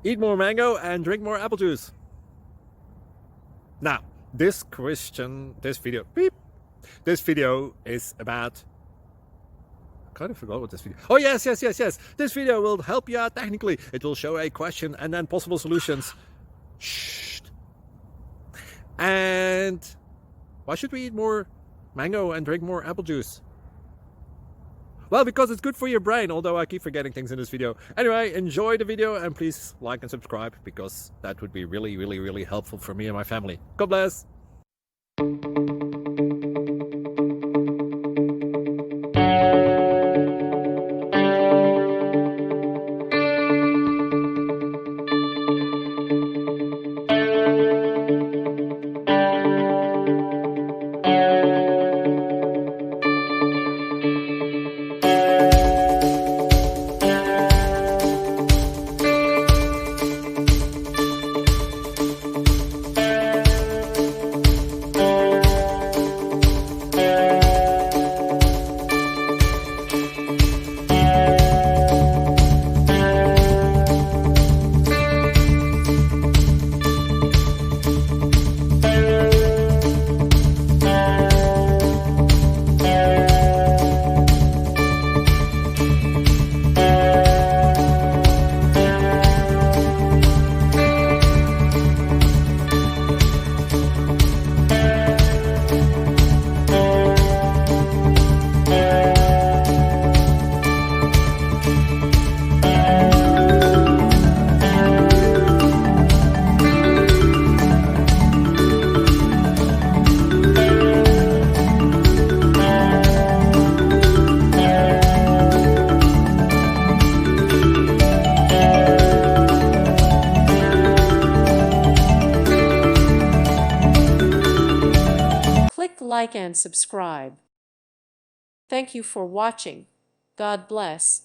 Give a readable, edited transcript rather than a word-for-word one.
Eat more mango and drink more apple juice. Now, this video is about, I kind of forgot what this video. Oh, yes. This video will help you out technically. It will show a question and then possible solutions. Shh. And why should we eat more mango and drink more apple juice? Well, because it's good for your brain, although I keep forgetting things in this video. Anyway, enjoy the video and please like and subscribe, because that would be really helpful for me and my family. God bless! Click like and subscribe. Thank you for watching. God bless.